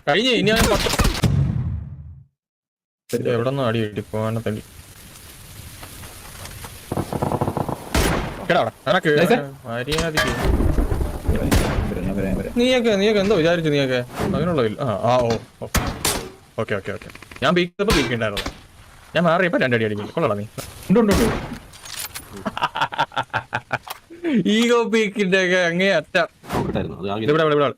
കഴിഞ്ഞ ഇനി എവിടെ നിന്ന് അടി കിട്ടി പോകാനെ തള്ളി നീയൊക്കെ എന്തോ വിചാരിച്ചു നീയൊക്കെ അതിനുള്ള ഓക്കെ ഓക്കെ ഓക്കെ ഞാൻ ബീക്കപ്പോ ബീക്കുണ്ടായിരുന്നു ഞാൻ മാറിയപ്പോ രണ്ടടി അടിക്കും കൊള്ളാ നീ ഈഗോ പീക്കിന്റെ ഒക്കെ അങ്ങേ അറ്റ ഇവിടെ ഇവിടെ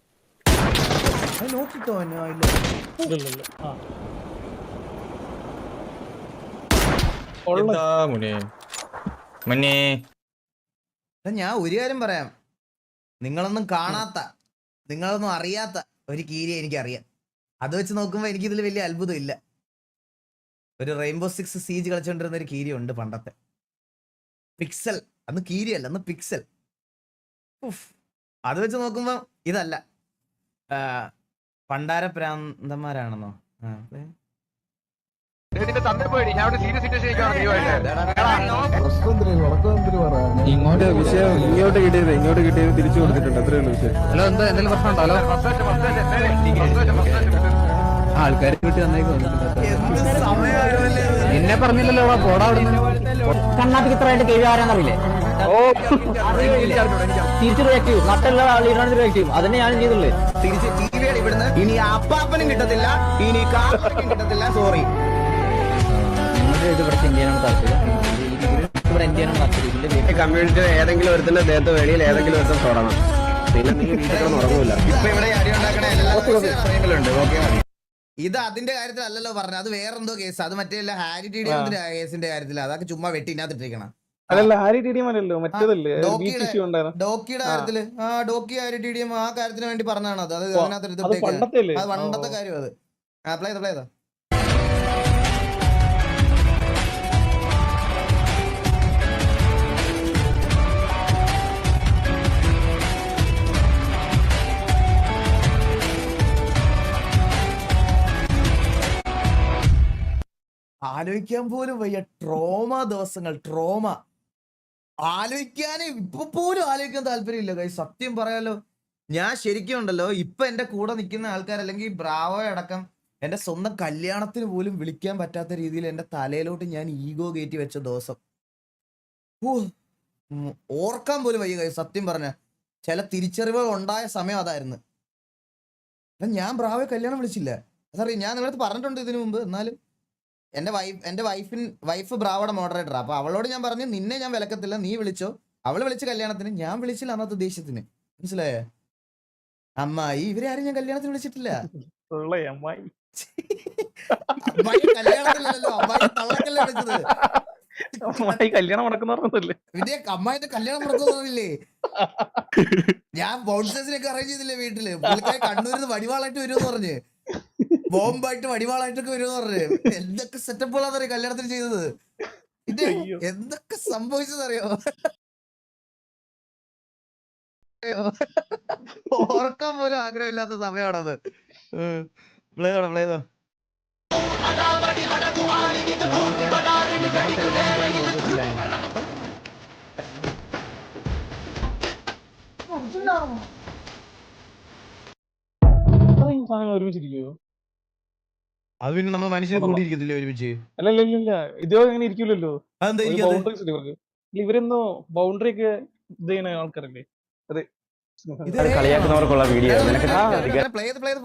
ഞാൻ ഒരു കാര്യം പറയാം, നിങ്ങളൊന്നും കാണാത്ത, നിങ്ങളൊന്നും അറിയാത്ത ഒരു കീരിയെ എനിക്കറിയാം. അത് വെച്ച് നോക്കുമ്പോ എനിക്കിതിൽ വലിയ അത്ഭുതം ഇല്ല. ഒരു റെയിൻബോ 6 സീജ് കളിച്ചോണ്ടിരുന്ന ഒരു കീരി ഉണ്ട് പണ്ടത്തെ, പിക്സൽ. അന്ന് കീരിയല്ല, അന്ന് പിക്സൽ. അത് വെച്ച് നോക്കുമ്പോ ഇതല്ല. പണ്ടാര പ്രാന്തന്മാരാണെന്നോ? ഇങ്ങോട്ട് വിഷയം ഇങ്ങോട്ട് കിട്ടിയത് തിരിച്ചു കൊടുത്തിട്ടുണ്ട്. അത്രേ ഉള്ളൂ വിഷയം. ഹലോ, എന്താ എന്തെങ്കിലും പ്രശ്നം ഉണ്ടോ? ആൾക്കാരെ വീട്ടിൽ വന്നേക്കും. നിന്നെ പറഞ്ഞില്ലല്ലോ പോടാ അവിടുന്ന്. കണ്ണാപ്പിക്ക് ഇത്രയായിട്ട് കേൾവി ആരാന്നറിയില്ലേ? തിരിച്ചു റിയാക്ട് ചെയ്യും. നട്ടുള്ള ആളിനാണ് റിയാക്ട് ചെയ്യും. അതന്നെ ഞാൻ ചെയ്തുള്ളൂ. ഇവിടുന്ന് ഇനി അപ്പാപ്പനും കിട്ടത്തില്ല, ഇനി കിട്ടത്തില്ല. സോറി. ഇവിടെ ഇന്ത്യനാണ് താല്പര്യം. ഇവിടെ ഇന്ത്യനാണ് താല്പര്യം. കമ്മ്യൂണിറ്റി ഏതെങ്കിലും ഒരുത്തിന്റെ ദേഹത്ത് വെളിയിൽ ഏതെങ്കിലും ഒരുത്തം തൊടണം. പിന്നെ നീ വീട്ടിൽ ഉറങ്ങൂല. ഇപ്പൊ ഇവിടെ അടി ഉണ്ടാക്കണ എല്ലാ ഇത് അതിന്റെ കാര്യത്തിൽ അല്ലല്ലോ പറഞ്ഞത്. അത് വേറെന്തോ കേസ്. അത് മറ്റേ ഹാരി ടി ഡി കേസിന്റെ കാര്യത്തിൽ. അതൊക്കെ ചുമ്മാ വെട്ടി ഇതിനകത്തിട്ടിരിക്കണം. ഡോക്കിയുടെ കാര്യത്തില് ഡോക്കി ഹാരി ടി ഡി എം ആ കാര്യത്തിന് വേണ്ടി പറഞ്ഞാണ്. അത് അതിനകത്ത് അത് പണ്ടത്തെ കാര്യം. അത് അപ്ലൈ ചെയ്തോ. ആലോചിക്കാൻ പോലും വയ്യ. ട്രോമ ദിവസങ്ങൾ, ട്രോമ ആലോചിക്കാനേ ഇപ്പൊ പോലും ആലോചിക്കാൻ താല്പര്യമില്ല കൈ. സത്യം പറയാലോ, ഞാൻ ശരിക്കും ഉണ്ടല്ലോ ഇപ്പൊ എന്റെ കൂടെ നിൽക്കുന്ന ആൾക്കാർ, അല്ലെങ്കിൽ ബ്രാവോ അടക്കം എന്റെ സ്വന്തം കല്യാണത്തിന് പോലും വിളിക്കാൻ പറ്റാത്ത രീതിയിൽ എന്റെ തലയിലോട്ട് ഞാൻ ഈഗോ കയറ്റി വെച്ച ദിവസം ഓർക്കാൻ പോലും വയ്യ കൈ. സത്യം പറഞ്ഞ ചില തിരിച്ചറിവുകൾ ഉണ്ടായ സമയം അതായിരുന്നു. ഞാൻ ബ്രാവോ കല്യാണം വിളിച്ചില്ല, അതറിയാം. ഞാൻ നിങ്ങളടുത്ത് പറഞ്ഞിട്ടുണ്ട് ഇതിനു മുമ്പ്. എന്നാലും എന്റെ വൈഫ് ബ്രാവോടെ മോഡറേറ്റർ. അപ്പൊ അവളോട് ഞാൻ പറഞ്ഞു, നിന്നെ ഞാൻ വിലക്കത്തില്ല, നീ വിളിച്ചോ. അവള് വിളിച്ച കല്യാണത്തിന്, ഞാൻ വിളിച്ചില്ല അന്നത്തെ ദേശത്തിന്. മനസ്സിലായേ? അമ്മായി ഇവരെ ആരും ഞാൻ കല്യാണത്തിന് വിളിച്ചിട്ടില്ല. അമ്മായി കല്യാണത്തിലല്ലോ, അമ്മായി തള്ളക്കല്ലേ വിളിച്ചത്. കല്യാണം നടക്കുന്നല്ലേ? പിന്നെ അമ്മായിന്റെ കല്യാണം നടക്കുന്നില്ലേ? ഞാൻ ബൗൺസേഴ്സിനൊക്കെ അറേഞ്ച് ചെയ്തില്ലേ വീട്ടില്. പുള്ളിക്കാരി കണ്ണൂരിന്ന് വടിവാളായിട്ട് വരുമെന്ന് പറഞ്ഞ്, ബോംബായിട്ട് വടിവാളായിട്ടൊക്കെ വരുമെന്ന് പറഞ്ഞ്. എന്തൊക്കെ സെറ്റപ്പുകളാന്നറിയോ കല്യാണത്തിന് ചെയ്തത്. പിന്നെ എന്തൊക്കെ സംഭവിച്ചതറിയോ? ഓർക്കാൻ പോലും ആഗ്രഹമില്ലാത്ത സമയമാണത്. പ്ലേ ചെയ്തോ. ഒരുമിച്ചിരിക്കോ? അത് പിന്നെ നമ്മൾ മനുഷ്യർ കൂടിയിരിക്കത്തില്ലേ ഒരുമിച്ച്? അല്ലല്ല, ഇതോ അങ്ങനെ ഇരിക്കൂലല്ലോ. ഇവരെന്തോ ബൗണ്ടറി ഒക്കെ ഇത് ചെയ്യുന്ന ആൾക്കാരല്ലേ? അതെ, കളിയാക്കുന്നവർക്കുള്ള വീഡിയോ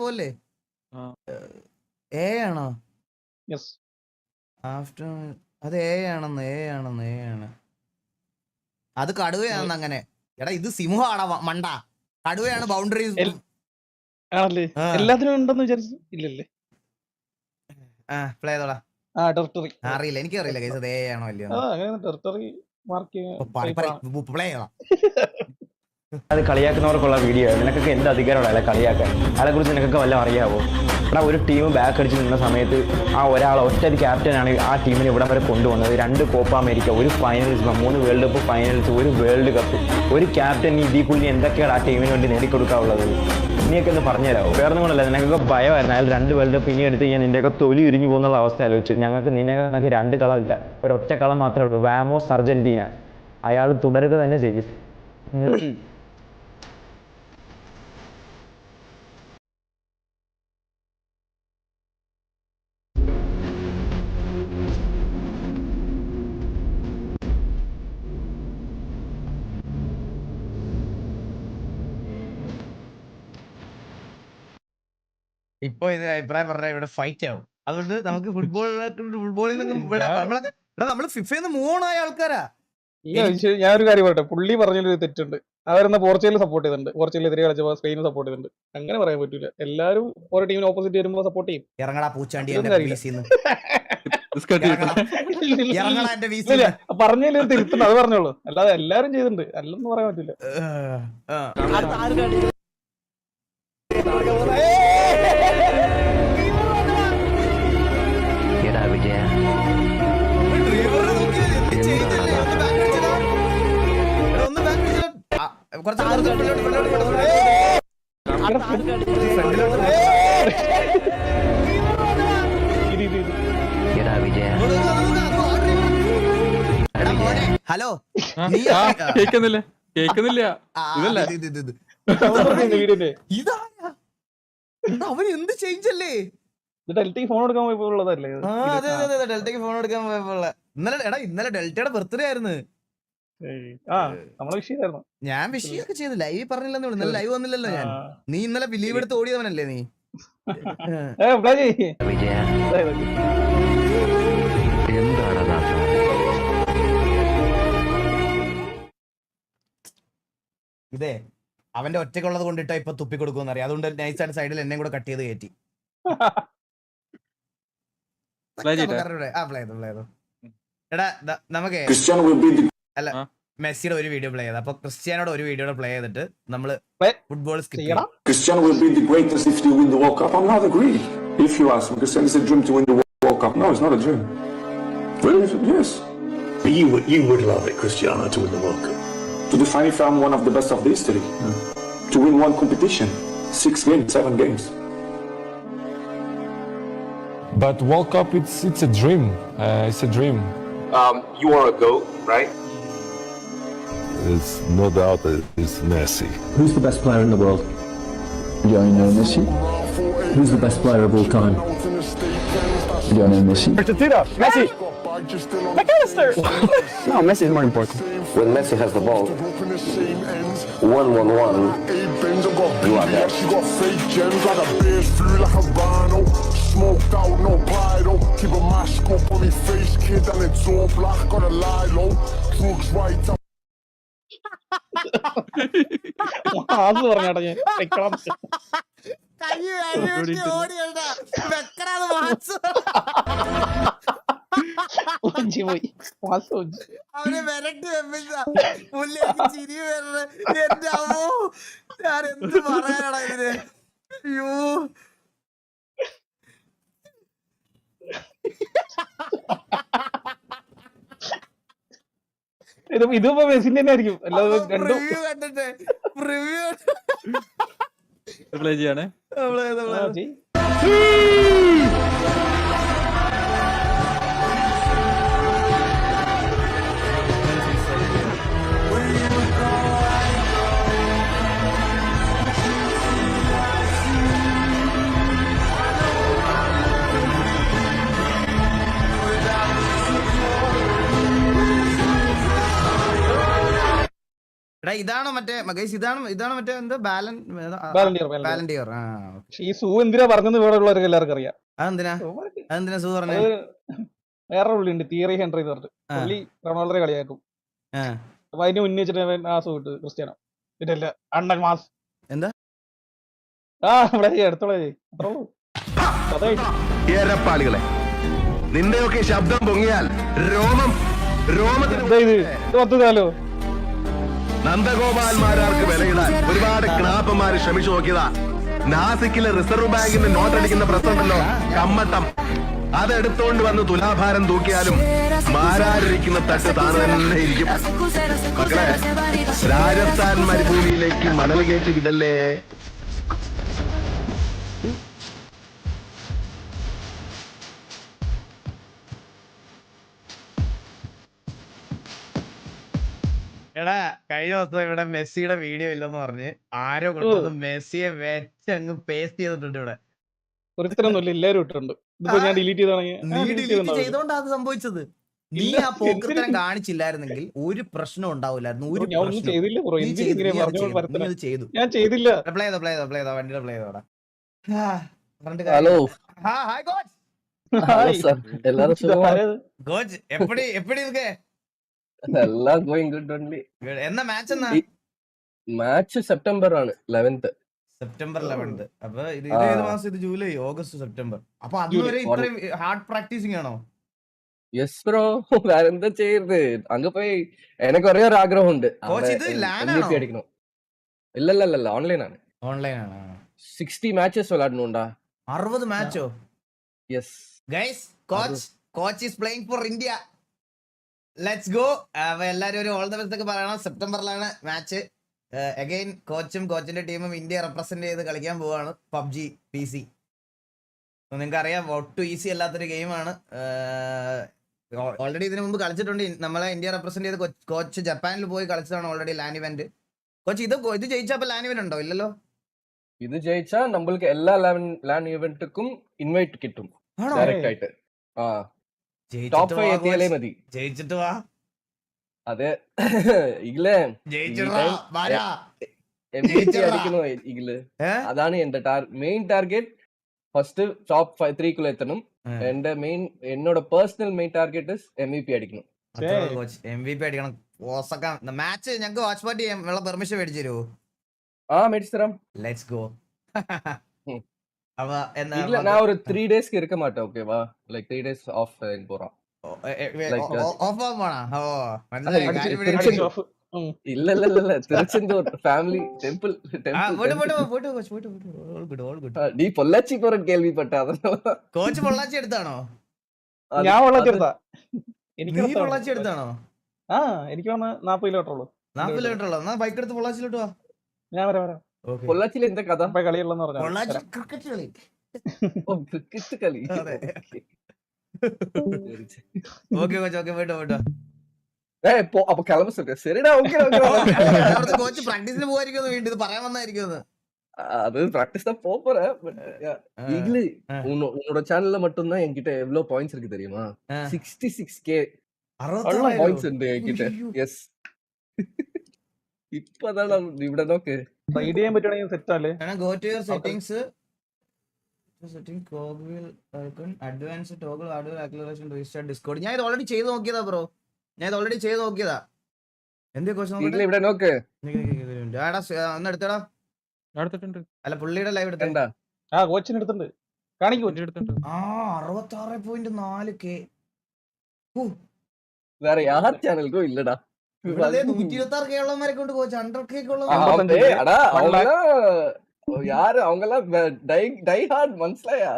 പോലെ ആണോ? ആഫ്റ്റർ അത് ആണ്. അത് കടുവയാണെന്ന്. അങ്ങനെ എടാ, ഇത് സിംഹമാണോ മണ്ട? കടുവയാണ് ബൗണ്ടറി ആണല്ലേ? എല്ലാത്തിനും ഉണ്ടെന്ന് വിചാരിച്ചു. ഇല്ലല്ലേ? പ്ലേ ചെയ്തോളാം. അറിയില്ല, എനിക്കറിയില്ല കേസ് അത് ആണോ അല്ലയോ. പ്ലേ ചെയ്യണം. അത് കളിയാക്കുന്നവർക്കുള്ള വീഡിയോ. നിനക്കൊക്കെ എന്ത് അധികാരമുള്ള അയാളെ കളിയാക്കാൻ? അയാളെ കുറിച്ച് നിനക്കൊക്കെ വല്ലതും അറിയാവോ? എടാ, ഒരു ടീം ബാക്ക് അടിച്ച് നിന്ന സമയത്ത് ആ ഒരാൾ ഒറ്റ ക്യാപ്റ്റനാണ് ആ ടീമിനെ ഇവിടെ വരെ കൊണ്ടുവന്നത്. 2 കോപ്പ അമേരിക്ക, ഒരു ഫൈനൽസ്, 3 വേൾഡ് കപ്പ് ഫൈനൽസ്, ഒരു വേൾഡ് കപ്പ്. ഒരു ക്യാപ്റ്റൻ ഇതിൽ കൂടുതൽ എന്തൊക്കെയാണ് ആ ടീമിന് വേണ്ടി നേടിക്കൊടുക്കാനുള്ളത്? നീയൊക്കെ ഒന്ന് പറഞ്ഞുതരാമോ? വേറെ ഒന്നുമല്ല, നിനക്കൊക്കെ ഭയമായിരുന്നു. അയാൾ 2 വേൾഡ് കപ്പ് ഇനി എടുത്ത് ഞാൻ നിൻ്റെയൊക്കെ തൊലി ഉരിഞ്ഞു പോകുന്നുള്ള അവസ്ഥ ആലോചിച്ചു. ഞങ്ങൾക്ക് നിന്നെ 2 കളമില്ല, ഒരൊറ്റ കളം മാത്രമേ ഉള്ളൂ. വാമോസ് അർജന്റീന. അയാൾ തുടരുക തന്നെ ചെയ്യും. ഇപ്പൊ ഇത് അഭിപ്രായം പറഞ്ഞാൽ ഇവിടെ ഫൈറ്റ് ആവും. അതുകൊണ്ട് നമുക്ക് ഫുട്ബോളിൽ നമ്മള് ഫിഫന്ന് മൂവ് ഓൺ ആയ ആൾക്കാരാ. ഞാനൊരു കാര്യം പറയട്ടെ, പുള്ളി പറഞ്ഞൊരു തെറ്റുണ്ട്. അവരെന്നാ പോർച്ചുഗൽ സപ്പോർട്ട് ചെയ്തിട്ടുണ്ട്, പോർച്ചുഗലിനെതിരെ കളിച്ചപ്പോ സ്പെയിൻ സപ്പോർട്ട് ചെയ്തിട്ടുണ്ട്. അങ്ങനെ പറയാൻ പറ്റൂല. എല്ലാരും ഓരോ ടീമിന് ഓപ്പോസിറ്റ് വരുമ്പോ സപ്പോർട്ട് ചെയ്യും. ഇറങ്ങടാ പൂച്ചാണ്ടി പറഞ്ഞതിൽ തിരുത്തുണ്ട്, അത് പറഞ്ഞോളൂ. അല്ലാതെ എല്ലാരും ചെയ്തിട്ടുണ്ട്, അല്ലെന്ന് പറയാൻ പറ്റില്ല. ഹലോ കേക്കുന്നില്ല ഇതാരാ? അവൻ എന്ത് ചേഞ്ച് അല്ലേ? ഡെൽറ്റയ്ക്ക് ഫോൺ എടുക്കാൻ പോയപ്പോഴതല്ലേ? ഡെൽറ്റയ്ക്ക് ഫോൺ എടുക്കാൻ പോയപ്പോഴുള്ള ഇന്നലെ ഡെൽറ്റയുടെ ബർത്ത്ഡേ ആയിരുന്നു. നമ്മളെ വിഷയമായിരുന്നു. ഞാൻ വിഷയൊക്കെ ചെയ്തു, ലൈവ് പറഞ്ഞില്ലെന്നേ ഉള്ളൂ. ഇന്നലെ ലൈവ് വന്നില്ലല്ലോ ഞാൻ. നീ ഇന്നലെ ലീവ് എടുത്ത് ഓടിയവനല്ലേ നീ? ഇതേ അവന്റെ ഒറ്റക്കുള്ളത് കൊണ്ടിട്ടാ ഇപ്പൊ തുപ്പി കൊടുക്കുമെന്ന് അറിയാം. അതുകൊണ്ട് നൈസായിട്ട് സൈഡിൽ എന്നെ കൂടെ കട്ട് ചെയ്ത് കയറ്റി. എടാ നമുക്ക് അല്ല മെസ്സിയുടെ ഒരു വീഡിയോ പ്ലേ ചെയ്ത്, അപ്പൊ ക്രിസ്ത്യാനോട് ഒരു വീഡിയോ പ്ലേ ചെയ്തിട്ട് നമ്മള് ഫുട്ബോൾ സ്കിപ്പ് ചെയ്യണം. Cristiano will be the greatest if you win the World Cup. I'm not agree. If you ask me, Cristiano is a dream to win the World Cup. No, it's not a dream. Really? Yes. But you would love it, Cristiano, to win the World Cup. To define if I'm one of the best of the history. To win one competition. 6 games, 7 games. But World Cup, it's a dream. It's a dream. You are a GOAT, right? There's no doubt that it's Messi. Who's the best player in the world? Lionel Messi. Who's the best player of all time? Lionel Messi. Messi! McAllister! No, Messi is more important. When Messi has the ball, 1-1-1, you are there. She got fake gems like a beer's flew like a rhino. Smoked out, no pyro. Keep a mask up on me face, kid, and it's all black. Gotta lie low. Drugs right up. പറഞ്ഞാട്ടാ ഞാൻ അവനെ വരട്ടി ചിരി വരണ. എന്റെ അമ്മോ, ഞാൻ എന്ത് പറയാനാടാ ഇതിന്? അയ്യോ, ഇതിപ്പോ മെസ്സിന്റെ തന്നെ ആയിരിക്കും. അല്ലാതെ രണ്ടും റിവ്യൂ കണ്ടിട്ട് റിവ്യൂ പ്ലേ ചെയ്യണേ. ഇതാണ് മറ്റേ ഇതാണ് മറ്റേ എന്താ ബാലൻഡിയർ. ഈ സൂ എന്തിനാ പറഞ്ഞത് ഇവിടെ ഉള്ളവർക്ക് എല്ലാവർക്കും അറിയാം. അതെന്തിനാ സൂ പറഞ്ഞ? വേറെ പുള്ളിയുണ്ട്, തിയറി ഹെൻറി എന്ന് പറഞ്ഞിട്ട്. പുള്ളി റൊണാൾഡോയെ കളിയാക്കും. അപ്പൊ അതിന് മുന്നേ വെച്ചിട്ട് ആ സൂ ഇട്ട് ക്രിസ്ത്യാനോ ഇതല്ല അണ്ണൻ മാസ് എന്താ ഇവിടെ എടുത്തോളേ. അത്രേ ഉള്ളൂ. ഏരപ്പാളികളെ, നിന്റെയൊക്കെ ശബ്ദം പൊങ്ങിയാൽ രോമത്തിന് ഇത് പത്തുകാലോ നന്ദഗോപാൽമാരാർക്ക് വിലയിടാൻ ഒരുപാട് ക്ലാപ്പന്മാര് ശ്രമിച്ചു നോക്കിയതാ. നാസിക്കിലെ റിസർവ് ബാങ്കിന്റെ നോട്ടടിക്കുന്ന പ്രശ്നമുണ്ടല്ലോ, കമ്മട്ടം, അതെടുത്തോണ്ട് വന്ന് തുലാഭാരം തൂക്കിയാലും മാരാരിരിക്കുന്ന തട്ട് താను തന്നെ ഇരിക്കും. മക്കളെ, രാജസ്ഥാൻ മരുഭൂമിയിലേക്ക് മണൽ കയറ്റി വിടല്ലേ. എടാ കഴിഞ്ഞ ദിവസം ഇവിടെ മെസ്സിയുടെ വീഡിയോ ഇല്ലെന്ന് പറഞ്ഞ് ആരോ കൊണ്ടത് മെസ്സിയെ വെച്ചങ്ങ് പേസ്റ്റ് ചെയ്തിട്ടുണ്ട്. ഇവിടെ ഒരുത്തരൊന്നുമില്ല, എല്ലാവരും ഇട്ടിട്ടുണ്ട്. ഇതിപ്പോ ഞാൻ ഡിലീറ്റ് ചെയ്തോണ്ടാ അത് സംഭവിച്ചത്. നീ ആ പോക്കത്തരം കാണിച്ചില്ലായിരുന്നെങ്കിൽ ഒരു പ്രശ്നം ഉണ്ടാവില്ലായിരുന്നു. ഒരു ഞാൻ ചെയ്തില്ല. പ്ലേ ചെയ്തോ വണ്ടിയുടെ പ്ലേ ചെയ്തോടാ. ഹലോ ഹായ് കോച്ച് എല്ലാരും കോച്ച് എപ്പടി ഇருக்கு എല്ലാം going good only. എന്നാ മാച്ച് എന്നാ മാച്ച് സെപ്റ്റംബർ ആണ് 11th. September 11th. അപ്പൊ ഇത് ഏത് മാസം? ഇത് ജൂലൈ, ഓഗസ്റ്റ്, സെപ്റ്റംബർ. അപ്പൊ അതുവരെ ഇത്രയും ഹാർഡ് പ്രാക്ടീസിംഗ് ആണോ? Yes bro. വേറെ എന്താ ചെയ്യരുത്, അങ്ങ് പോയി എനിക്ക് ഒരേ ഒരു ആഗ്രഹമുണ്ട്, കോച്ച് ഇത് ലാൻ ആണോ? അടിക്കണം. ഇല്ല ഓൺലൈൻ ആണ്. ഓൺലൈൻ ആണ്. 60 മാച്ചസ് വിളാടണുണ്ടാ. 60 മാച്ചോ? Yes guys, coach is playing for India. Let's go. അപ്പൊ എല്ലാരും ഒരു ഓൾ ദ ബെസ്റ്റ് ഒക്കെ പറയണം. സെപ്റ്റംബറിലാണ് മാച്ച്. അഗൈൻ കോച്ചും കോച്ചിന്റെ ടീമും ഇന്ത്യ റെപ്രസെന്റ് ചെയ്ത് കളിക്കാൻ പോവാണ് PUBG PC. നിങ്ങൾക്ക് അറിയാം, ഒട്ടും ഈസി അല്ലാത്തൊരു ഗെയിമാണ്. ഓൾറെഡി ഇതിനു മുമ്പ് കളിച്ചിട്ടുണ്ട്. നമ്മളെ ഇന്ത്യ റെപ്രസെന്റ് ചെയ്ത് കോച്ച് ജപ്പാനിൽ പോയി കളിച്ചതാണ് ഓൾറെഡി ലാൻ ഇവന്റ്. കോച്ച് ഇത് ജയിച്ചപ്പോ ലാൻ ഇവന്റ് ഉണ്ടോ? ഇല്ലല്ലോ. ഇത് ജയിച്ചാ നമ്മൾക്ക് എല്ലാ ലാൻ ഇവന്റുക്കും ഇൻവൈറ്റ് കിട്ടും ഡയറക്റ്റ് ആയിട്ട്. ടോപ്പ് 5 എത്തിയാലേ മതി. ജയിച്ചിട്ട് വാ. അതെ ഇല്ലേ, അടിക്കണോ ഇഗ്ല്? അതാണ് എന്റെ മെയിൻ ടാർഗറ്റ്. ഫസ്റ്റ് ടോപ്പ് 3 എത്തണം. എന്നോட പേഴ്സണൽ മെയിൻ ടാർഗറ്റ് MVP അടിക്കണം. MVP അടിക്കണം. മാച്ച് ഞങ്ങൾക്ക് വാച്ച് പാർട്ടി ചെയ്യാൻ പെർമിഷൻ മേടിച്ചു തരുമോ? മേടിച്ചു തരാം. Let's go. நான் ஒரு 3 டேஸ்க்கு இருக்க மாட்டேன். ஓகேவா, லைக் 3 டேஸ் ஆஃப் போறோம். இல்ல திருச்செந்தூர் ஃபேமிலி டெம்பிள் நீ பொள்ளாச்சி போற கேள்விப்பட்ட. കോച്ച് പൊള്ളാച്ചി എടുത്താണോ? ഞാൻ പൊള്ളാച്ചി എടുത്താ. നീ പൊള്ളാച്ചി എടുത്താണോ? എനിക്ക് 40 കിലോമീറ്റർ ഉള്ളൂ. 40 കിലോമീറ്റർ ഉള്ളൂ. എന്നാ ബൈക്ക് എടുത്ത് പൊള്ളാച്ചിലോട്ട് വാ. ഞാൻ വരാം. പൊള്ളാച്ചിയിൽ എന്താ കഥ? കളിയുള്ളെന്ന് പറഞ്ഞു. പൊള്ളാച്ചി ക്രിക്കറ്റ് കളി. ക്രിക്കറ്റ് കളി. ഓക്കെ കോച്ച്, ഓക്കെ പോയിട്ടോ. അപ്പൊ കിളമ്പ് ശരിടാ. കോച്ച് പ്രാക്ടീസിന് പോകായിരിക്കും വീണ്ടും, ഇത് പറയാൻ വന്നായിരിക്കും. அது பிராக்டிஸ் தான் போறேன். இഗ്லு உன்னோட சேனல்ல மட்டும் தான் என்கிட்ட எவ்வளவு பாயிண்ட்ஸ் இருக்கு தெரியுமா? 66k பாயிண்ட்ஸ் ഉണ്ട് என்கிட்ட. எஸ் இப்பதான் நான் ഇവിടെ നോക്ക് റൈഡ് ചെയ്യാൻ പറ്റുവാണെങ്കിൽ സെറ്റ് അല്ലേ? Go to your settings, toggle icon, advance toggle hardware acceleration, restart Discord. ഞാൻ ഇത് ഓൾറെഡി ചെയ്ത് നോക്കിയതാ ബ്രോ. എന്തേ കോച്ച് ഇവിടെ നോക്ക്. ഒന്ന് എടുത്തടാ. എടുത്തിട്ടുണ്ട്. അല്ല പുള്ളിയുടെ ലൈവ് എടുത്തണ്ട. കോച്ചിന് എടുത്തിട്ടുണ്ട്. കാണിക്കൂ. 66.4k. വേറെ യാർ ചാനൽക്കും ഇല്ലടാ. 126k ഉള്ളവരെ കൊണ്ട് കോച്ച് 100k யாரு அவங்க எல்லாம் டை ஹார்ட் மனசுலயா?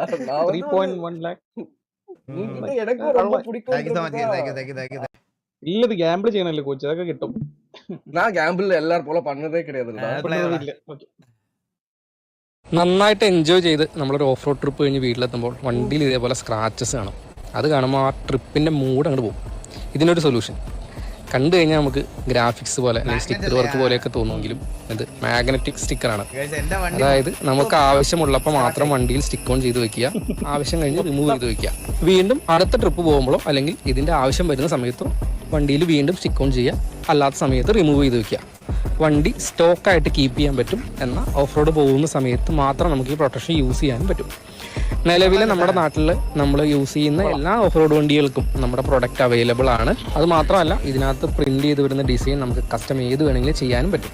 3.1 lakh. எனக்கு ரொம்ப பிடிக்கும். இல்லது கேம்பிள் ചെയ്യണല്ലേ കോച്ച്, അതൊക്കെ കിട്ടും. ഞാൻ ഗാംബിൾ എല്ലാരും പോലെ പണതേ കിടയാ. നന്നായിട്ട് എൻജോയ് ചെയ്ത് നമ്മളൊരു ഓഫ് റോഡ് ട്രിപ്പ് കഴിഞ്ഞ് വീട്ടിലെത്തുമ്പോൾ വണ്ടിയിൽ ഇതേപോലെ സ്ക്രാച്ചസ് കാണും. അത് കാണുമ്പോൾ ആ ട്രിപ്പിൻ്റെ മൂഡ് അങ്ങോട്ട് പോകും. ഇതിനൊരു സൊല്യൂഷൻ കണ്ടു കഴിഞ്ഞാൽ നമുക്ക് ഗ്രാഫിക്സ് പോലെ അല്ലെങ്കിൽ സ്റ്റിക്കർ വർക്ക് പോലെയൊക്കെ തോന്നുമെങ്കിലും ഇത് മാഗ്നറ്റിക് സ്റ്റിക്കറാണ്. അതായത് നമുക്ക് ആവശ്യമുള്ളപ്പോൾ മാത്രം വണ്ടിയിൽ സ്റ്റിക്ക് ഓൺ ചെയ്ത് വെക്കുക, ആവശ്യം കഴിഞ്ഞ് റിമൂവ് ചെയ്ത് വെക്കുക. വീണ്ടും അടുത്ത ട്രിപ്പ് പോകുമ്പോഴോ അല്ലെങ്കിൽ ഇതിൻ്റെ ആവശ്യം വരുന്ന സമയത്തോ വണ്ടിയിൽ വീണ്ടും സ്റ്റിക്ക് ഓൺ ചെയ്യുക, അല്ലാത്ത സമയത്ത് റിമൂവ് ചെയ്ത് വെക്കുക. വണ്ടി സ്റ്റോക്കായിട്ട് കീപ്പ് ചെയ്യാൻ പറ്റും. എന്നാൽ ഓഫ് റോഡ് പോകുന്ന സമയത്ത് മാത്രം നമുക്ക് ഈ പ്രൊട്ടക്ഷൻ യൂസ് ചെയ്യാനും പറ്റും. നിലവിൽ നമ്മുടെ നാട്ടിൽ നമ്മൾ യൂസ് ചെയ്യുന്ന എല്ലാ ഓഫ് റോഡ് വണ്ടികൾക്കും നമ്മുടെ പ്രൊഡക്റ്റ് അവൈലബിൾ ആണ്. അത് മാത്രമല്ല ഇതിനകത്ത് പ്രിന്റ് ചെയ്ത് വരുന്ന ഡിസൈൻ നമുക്ക് കസ്റ്റം ഏത് വേണമെങ്കിലും ചെയ്യാനും പറ്റും.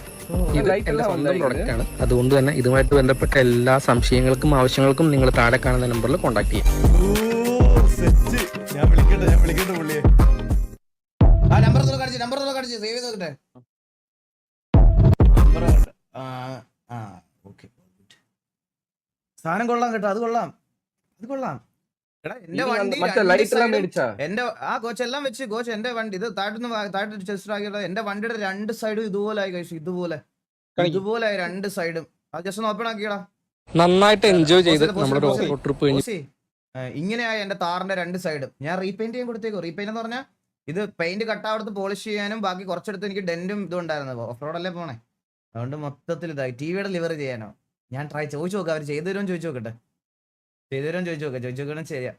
ഇത് എൻ്റെ സ്വന്തം പ്രൊഡക്റ്റ് ആണ്. അതുകൊണ്ട് തന്നെ ഇതുമായിട്ട് ബന്ധപ്പെട്ട എല്ലാ സംശയങ്ങൾക്കും ആവശ്യങ്ങൾക്കും നിങ്ങൾ താഴെ കാണുന്ന നമ്പറിൽ കോൺടാക്ട് ചെയ്യാം. സാധനം കൊള്ളാം കേട്ടോ. അത് കൊള്ളാം. എടാ എന്റെ വണ്ടി എന്റെ കോച്ച് എല്ലാം വെച്ച് കോച്ച് എന്റെ വണ്ടി ഇത് താഴ്ത്തു ചെസ്റ്റ് ആക്കിയത്. എന്റെ വണ്ടിയുടെ 2 സൈഡും ഇതുപോലെ ആയി കഴിച്ചു. ഇതുപോലെ ആയി 2 സൈഡും. അത് ജസ്റ്റ് ഒന്ന് ഓപ്പൺ ആക്കിയടാ. നന്നായിട്ട് എൻജോയ് ചെയ്ത് നമ്മളൊരു ഓഫ് റോഡ് ട്രിപ്പ് കഴിഞ്ഞ് ഇങ്ങനെയായി എന്റെ താറിന്റെ 2 സൈഡും. ഞാൻ റീപെയിന്റ് ചെയ്യാൻ കൊടുത്തേക്കോ. റീപെയിന്റ് എന്ന് പറഞ്ഞാൽ ഇത് പെയിന്റ് കട്ടാവടുത്ത് പോളിഷ് ചെയ്യാനും ബാക്കി കുറച്ചെടുത്ത് എനിക്ക് ഡെന്റും ഇതും ഉണ്ടായിരുന്നു. ഓഫ് റോഡല്ലേ പോണേ, അതുകൊണ്ട് മൊത്തത്തിൽ ഇതായി. ടിവിയുടെ ലിവർ ചെയ്യാനോ ഞാൻ ചോദിച്ചു നോക്കാം. അവർ ചെയ്തു തരുമോ ചോദിച്ചു നോക്കട്ടെ. ചോദിച്ചു നോക്കണം. ശരിയാ.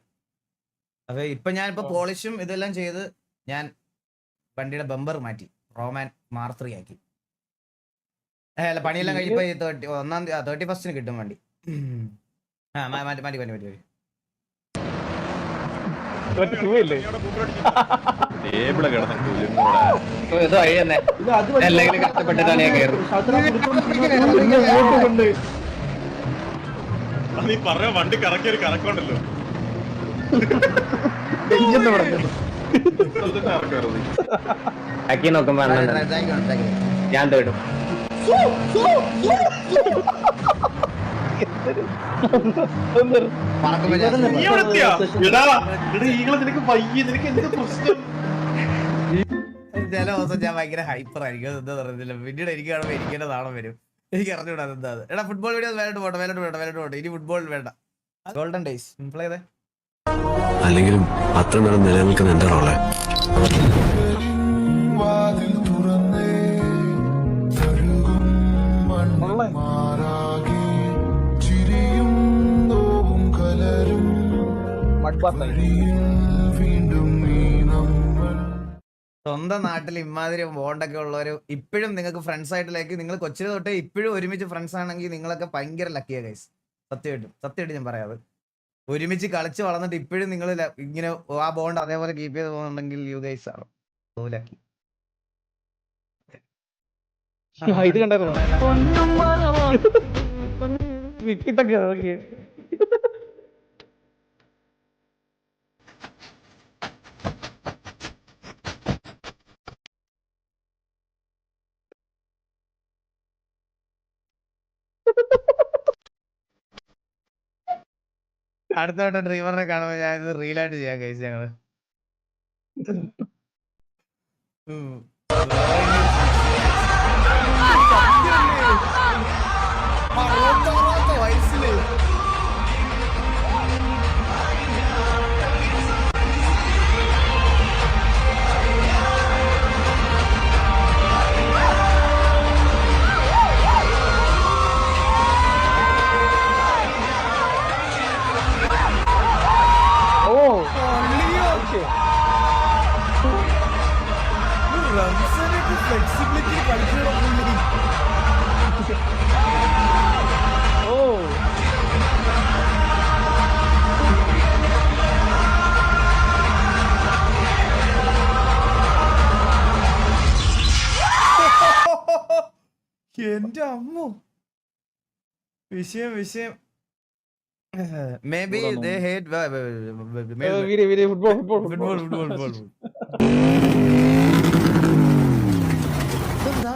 അപ്പൊ ഇപ്പൊ ഞാനിപ്പോ പോളിഷും ഇതെല്ലാം ചെയ്ത് ഞാൻ വണ്ടിയുടെ ബമ്പർ മാറ്റി റോമാൻ മാർക്ക് 3 ആക്കി. അല്ല പണിയെല്ലാം കഴിഞ്ഞപ്പോ 31 കിട്ടും വണ്ടി. മാറ്റി മാറ്റി മാറ്റി മാറ്റി മറ്റേ സുഖമില്ലേ ഇത് വഴി തന്നെ എന്തെങ്കിലും കഷ്ടപ്പെട്ടിട്ടാണ് ഞാൻ കയറും. നീ പറഞ്ഞ വണ്ടി കറക്കിയ ഒരു കറക്കമുണ്ടല്ലോ. ആക്കി നോക്കുമ്പോ ഞാൻ തേടും. ചില ദിവസം ഞാൻ ഭയങ്കര ഹൈപ്പർ ആയിരിക്കും. അത് എന്താ പറയുന്നില്ല, പിന്നീട് എനിക്ക് കാണുമ്പോൾ എനിക്കെന്നെ നാണം വരും. എനിക്ക് അറിഞ്ഞൂടാ എന്താ അത്. എടാ ഫുട്ബോൾ വീഡിയോ വേലോട്ട് പോട്ടെ. ഇനി ഫുട്ബോൾ വേണ്ട. ഗോൾഡൻ ഡേയ്സ് പ്ലേ ചെയ്തേ. അല്ലെങ്കിലും അത്ര നേരം നിലനിൽക്കുന്ന എന്റെ റോളെ സ്വന്തം നാട്ടിൽ ഇമാതിരി ബോണ്ടൊക്കെ ഉള്ളവര് ഇപ്പോഴും നിങ്ങൾക്ക് ഫ്രണ്ട്സ് ആയിട്ടിലേക്ക് നിങ്ങൾ കൊച്ചിലെ തൊട്ടേ ഇപ്പോഴും ഒരുമിച്ച് ഫ്രണ്ട്സ് ആണെങ്കിൽ നിങ്ങളൊക്കെ ഭയങ്കര ലക്കിയാ ഗൈസ്. സത്യമായിട്ട് ഞാൻ പറയാത്. ഒരുമിച്ച് കളിച്ച് വളർന്നിട്ട് ഇപ്പോഴും നിങ്ങൾ ഇങ്ങനെ ആ ബോണ്ട് അതേപോലെ കീപ്പ് ചെയ്ത് പോകുന്നുണ്ടെങ്കിൽ യു ഗൈസ് ആണ് ലക്കി. ഇത് കണ്ടായിരുന്നു അടുത്ത വട്ടം ഡ്രീമറിനെ കാണുമ്പോൾ ഞാൻ ഇത് റീലായിട്ട് ചെയ്യാൻ കഴിച്ചു ഞങ്ങള്. വയസ്സില് ഫ്ലെക്സിബിലിറ്റി കളിച്ചു. എന്റെ അമ്മോ, വിഷയം Maybe they hate football.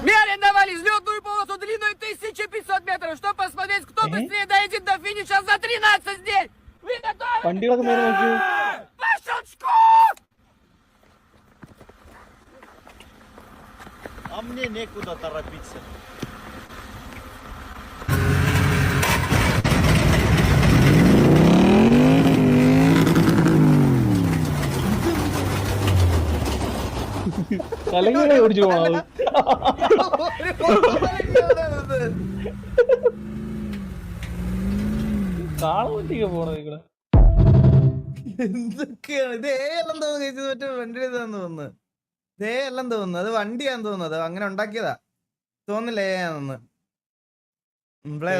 Мы арендовали взлетную полосу длиной 1500 метров, чтобы посмотреть, кто быстрее доедет до финиша за 13 дней. Вы готовы? വണ്ടികളൊക്കെ നേരെ നോക്കി. По щелчку! А мне некуда торопиться. കലങ്ങനെ ഓടിച്ചു പോണത്. കാളവണ്ടിക്ക് പോണത് ഇവിടെ എന്തൊക്കെയാണ് ഇത്? എല്ലാം തോന്നുന്നു മറ്റേ വണ്ടി തോന്നുന്നു. എല്ലാം തോന്നുന്നു അത് വണ്ടിയാന്ന് തോന്നുന്നത്. അങ്ങനെ ഉണ്ടാക്കിയതാ തോന്നില്ല. ഏന്ന് പ്ലേ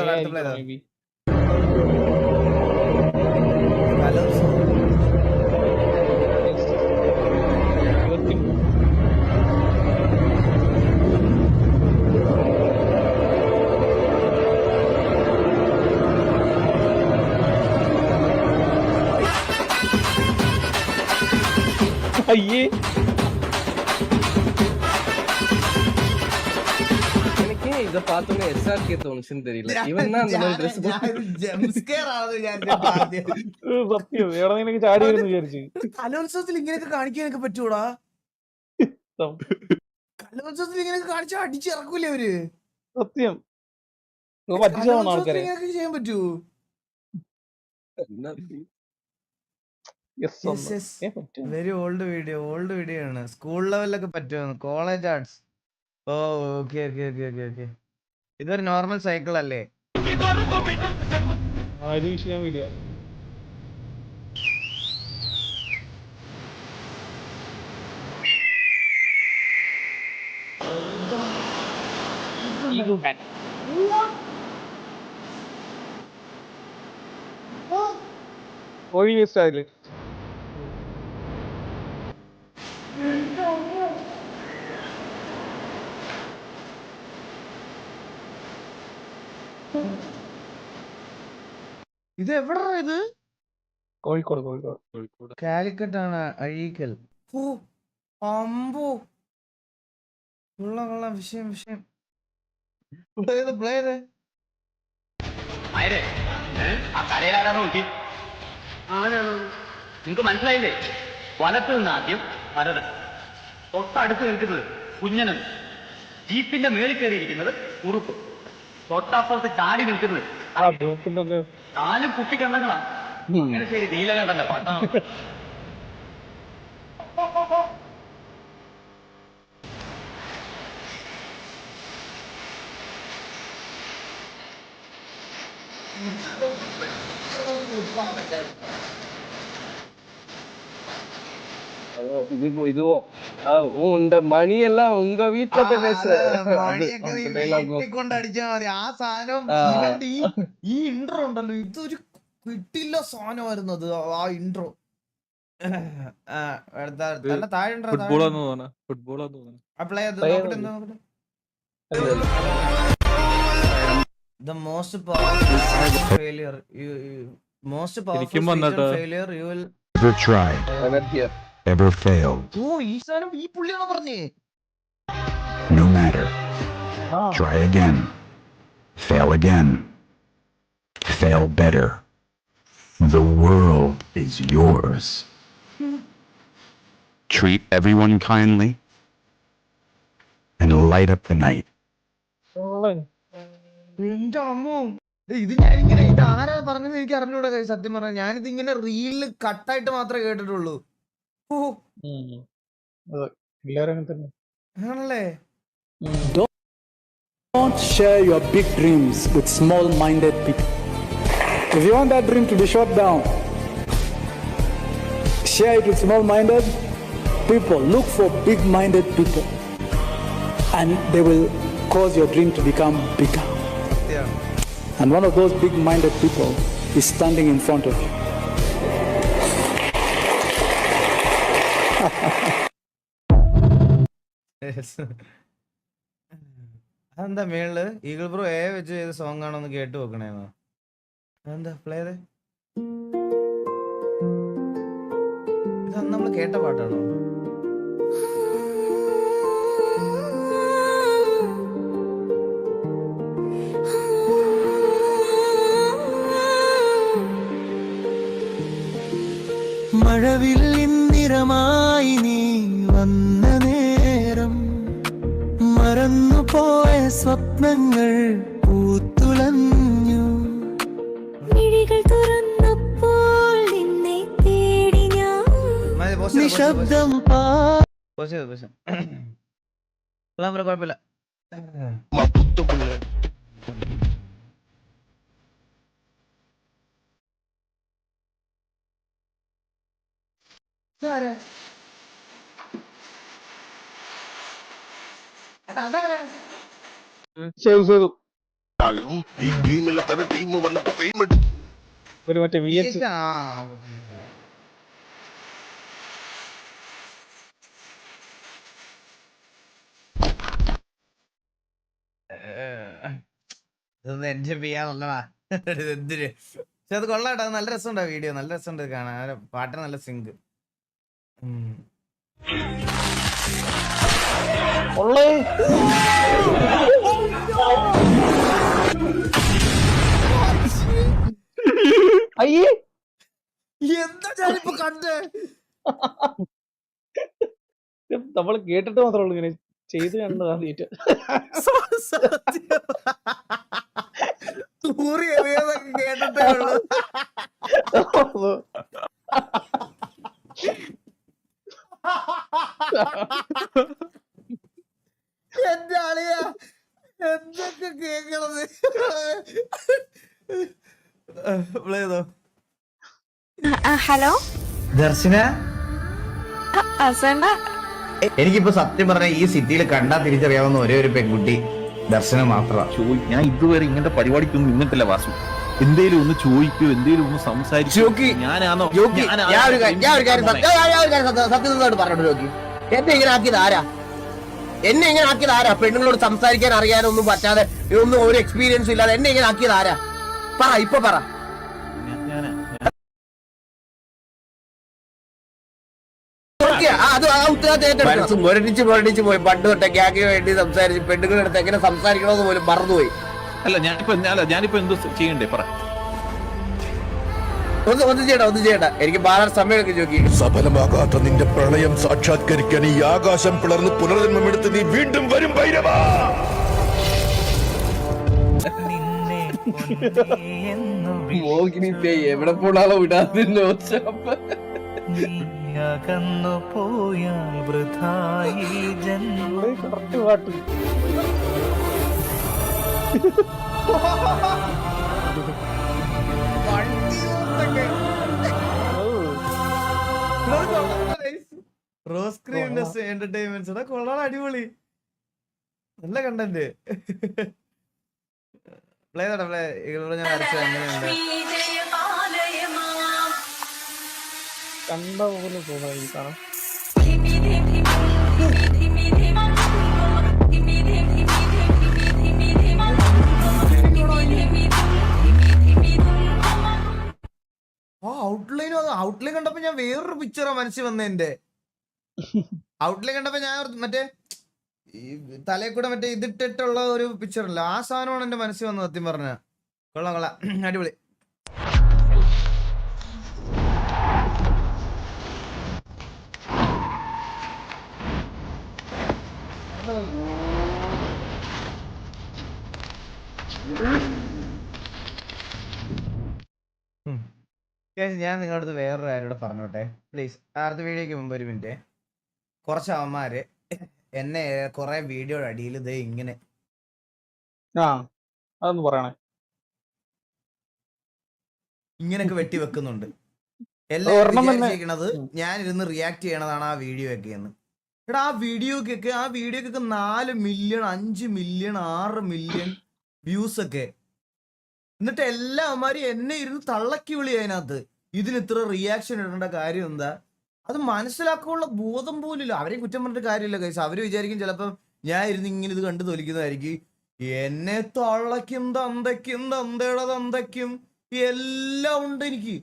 അയ്യേ எனக்கு இத பார்த்தோன்னே SRK தோணுச்சுன்னு தெரியல. இவன் தான் அந்த மாதிரி ட்ரெஸ் സത്യം എവിടെ നിനക്ക് ചാടി വരുന്നു വിചാരിച്ചു. കലോത്സവത്തിൽ ഇങ്ങനെയൊക്കെ കാണിക്കാനൊക്കെ പറ്റൂടാ? കലോത്സവത്തിൽ ഇങ്ങനെയൊക്കെ കാണിച്ചാൽ അടിച്ചിറക്കൂലേ അവര്? സത്യം പറ്റിച്ചതാണ് ആൾക്കാരെ. ഇങ്ങനെയൊക്കെ ചെയ്യാൻ പറ്റൂ? വെരി ഓൾഡ് വീഡിയോ ആണ്. സ്കൂൾ ലെവലിലൊക്കെ പറ്റുമോ? College arts. Oh okay. ഇതൊരു നോർമൽ സൈക്കിൾ അല്ലേ? ഇത് വിഷയം വീഡിയോ. കോഴി വേസ്റ്റ് ആയില്ലേ? ഇത് എവിടാ ഇത്? കോഴിക്കോട്. കാലിക്കറ്റ് ആണ്, അഴീക്കൽ. ഓ അമ്പോ, കൊള്ളാം വിഷയം. പ്ലേ ചെയ്ത് നിങ്ങക്ക് മനസ്സിലായില്ലേ? വലത്ത് നിന്ന് ആദ്യം ഭരതൻ, തൊട്ടടുത്ത് നിൽക്കുന്നത് കുഞ്ഞനും, ജീപ്പിന്റെ മേളിൽ കയറിയിരിക്കുന്നത് ഉറുപ്പ്, തൊട്ടപ്പുറത്ത് ചാടി നിൽക്കുന്നത് നാലും കുട്ടിക്കണ്ണങ്ങളാണ്. അങ്ങനെ ശരി, നീലകണ്ഠന്റെ പാട്ട്. இதுவோ இந்த மணி எல்லாம் உங்க வீட்டுல போய் കൊണ്ടടിച്ചാ മതി. ആ സാധനം ഈ ഇൻട്രോ ഉണ്ടല്ലോ, ഇതൊരു കിട്ടില്ല സാധനമായിരുന്നു അത്. ആ ഇൻട്രോ താഴെ The most powerful failure you will Ever tried, ever failed, ഈ സാധനം ഈ പുള്ളിയാണ് പറഞ്ഞേ. no matter. Try again. Fail again. Fail better. The world is yours. Treat everyone kindly and light up the night. എന്റെ അമ്മോ, ഇത് ഞാനിങ്ങനെ ഇത് ആരാ പറഞ്ഞത് എനിക്ക് അറിഞ്ഞൂടാ സത്യം പറഞ്ഞാൽ. ഞാനിത് ഇങ്ങനെ റീലില് കട്ടായിട്ട് മാത്രമേ കേട്ടിട്ടുള്ളൂ. ഓ ആണല്ലേ. Don't share your big dreams with small-minded people. If you want that dream to be shot down, share it with small-minded people. Look for big-minded people, and they will cause your dream to become bigger. And one of those big-minded people is standing in front of you. അതെന്താ മേളില് eagle bro വെച്ച് ചെയ്ത song ആണോ ഒന്ന് കേട്ട് നോക്കണേന്നോ? അതെന്താ play ചെയ്തേ? ഇതന്ന് നമ്മള് കേട്ട പാട്ടാണോ? മഴവിൽ നിറമായി നീ വന്ന നേരം മറന്നുപോയ സ്വപ്നങ്ങൾ പൂത്തുലഞ്ഞു. മിഴികൾ തുറന്നപ്പോൾ നിന്നെ തേടി ഞാൻ നിശബ്ദം കുഴപ്പമില്ല. ഒരു മറ്റേ VH ഇതൊന്ന് എൻജോയ് ചെയ്യാന്നുള്ളതാ. എന്തിന് പക്ഷെ അത് കൊള്ളാട്ടോ, നല്ല രസമുണ്ട് വീഡിയോ, നല്ല രസമുണ്ട് കാണാൻ. പാട്ടിന് നല്ല സിങ്ക്. അയ്യേ എന്താ ഞാനിപ്പോ കണ്ടേ? നമ്മള് കേട്ടിട്ട് മാത്രമേ ഉള്ളൂ, ഇങ്ങനെ ചെയ്ത് കണ്ടത് ആദ്യമായിട്ട്. കേട്ടിട്ടേ ഉള്ളൂ. എന്റെ ആളിയ എന്തൊക്കെ കേക്കണത്. ഹലോ ദർശന, എനിക്കിപ്പോ സത്യം പറഞ്ഞ ഈ സിറ്റിയിൽ കണ്ടാ തിരിച്ചറിയാവുന്ന ഒരേ ഒരു പെൺകുട്ടി ദർശനം മാത്രമാണ്. ഞാൻ ഇതുവരെ ഇങ്ങനത്തെ പരിപാടിക്കൊന്നും നിന്നിട്ടില്ല വാസു. എന്തേലും ഒന്ന് ചോദിക്കൂ, എന്തേലും ഒന്ന് സംസാരിക്കൂ. ഞാനാണോ സത്യസന്ധമായിട്ട് പറഞ്ഞു ജോക്കി, എന്നെ ഇങ്ങനെ ആക്കിയത് ആരാ? എന്നെ ഇങ്ങനെ ആക്കിയത് ആരാ? പെണ്ണുങ്ങളോട് സംസാരിക്കാൻ അറിയാനൊന്നും പറ്റാതെ ഒന്നും ഒരു എക്സ്പീരിയൻസ് ഇല്ലാതെ എന്നെ ഇങ്ങനെ ആക്കിയത് ആരാ? പറ, ഇപ്പൊ പറ. അത് ആ ഉത്തരവാദിത്തം മുരടിച്ച് പോയി. പണ്ട് തൊട്ടേ ഗ്യാങ്ങിന് വേണ്ടി സംസാരിച്ച് പെണ്ണുങ്ങളുടെ അടുത്ത് എങ്ങനെ സംസാരിക്കണമെന്ന് പോലും മറന്നുപോയി. അല്ല ഞാനിപ്പോ എന്ത് ചെയ്യണ്ടേ പറ. ഒന്നും ചെയ്യണ്ട. എനിക്ക് മാറാൻ സമയമൊക്കെ ചോക്കി. സഫലമാകാത്ത നിന്റെ പ്രണയം സാക്ഷാത്കരിക്കാൻ ഈ ആകാശം പിളർന്ന് പുനർജന്മമെടുത്ത് നീ വീണ്ടും വരും ഭൈരവാ. മോഹിനി പേയ് എവിടെ പോണാലോ വിടാതെ പാട്ട് റോസ് ക്രീം എന്റർടൈൻമെന്റ്സ് കൊള്ളാൻ അടിപൊളി, നല്ല കണ്ടന്റ്. പ്ലേ ഞാൻ വരച്ച എങ്ങനെയുണ്ട് കണ്ട പോലെ തോന്നാ ഈ കാണാം. ഔട്ട്ലൈൻ കണ്ടപ്പോ ഞാൻ വേറൊരു പിക്ചറാ മനസ്സിൽ വന്ന. എന്റെ ഔട്ട്ലൈൻ കണ്ടപ്പോ ഞാൻ മറ്റേ ഈ തലയിൽ കൂടെ മറ്റേ ഇതിട്ടിട്ടുള്ള ഒരു പിക്ചറല്ല, ആ സാധനമാണ് എന്റെ മനസ്സിൽ വന്നത്. സത്യം പറഞ്ഞ കൊള്ളാം, അടിപൊളി. ഞാൻ നിങ്ങളുടെ അടുത്ത് വേറൊരു കാര്യോടെ പറഞ്ഞോട്ടെ പ്ലീസ്. അടുത്ത വീഡിയോക്ക് മുമ്പ് ഒരു മിനിറ്റ്. കുറച്ച് അവന്മാര് എന്നെ കുറെ വീഡിയോയുടെ അടിയിൽ ഇത് ഇങ്ങനെ അതൊന്ന് പറയണേ. ഇങ്ങനെയൊക്കെ വെട്ടി വെക്കുന്നുണ്ട്. എല്ലാവരും വിചാരിച്ചിരിക്കണത് ഞാൻ ഇരുന്ന് റിയാക്ട് ചെയ്യണതാണ് ആ വീഡിയോ ഒക്കെ എന്ന്. എടാ ആ വീഡിയോക്കൊക്കെ 4 മില്യൺ 5 മില്യൺ 6 മില്യൺ വ്യൂസ് ഒക്കെ. എന്നിട്ട് എല്ലാവന്മാരും എന്നെ ഇരുന്ന് തള്ളക്കി വിളി. അതിനകത്ത് ഇതിന് ഇത്ര റിയാക്ഷൻ ഇടേണ്ട കാര്യം എന്താ? അത് മനസ്സിലാക്കാനുള്ള ബോധം പോലും ഇല്ല. അവരെ കുറ്റം പറഞ്ഞിട്ട് കാര്യമില്ല കൈസ്. അവര് വിചാരിക്കും ചിലപ്പം ഞാൻ ഇരുന്ന് ഇങ്ങനെ ഇത് കണ്ടു തോലിക്കുന്നതായിരിക്കും. എന്നെ തള്ളക്കും തന്തയ്ക്കും എല്ലാം ഉണ്ട് എനിക്ക്.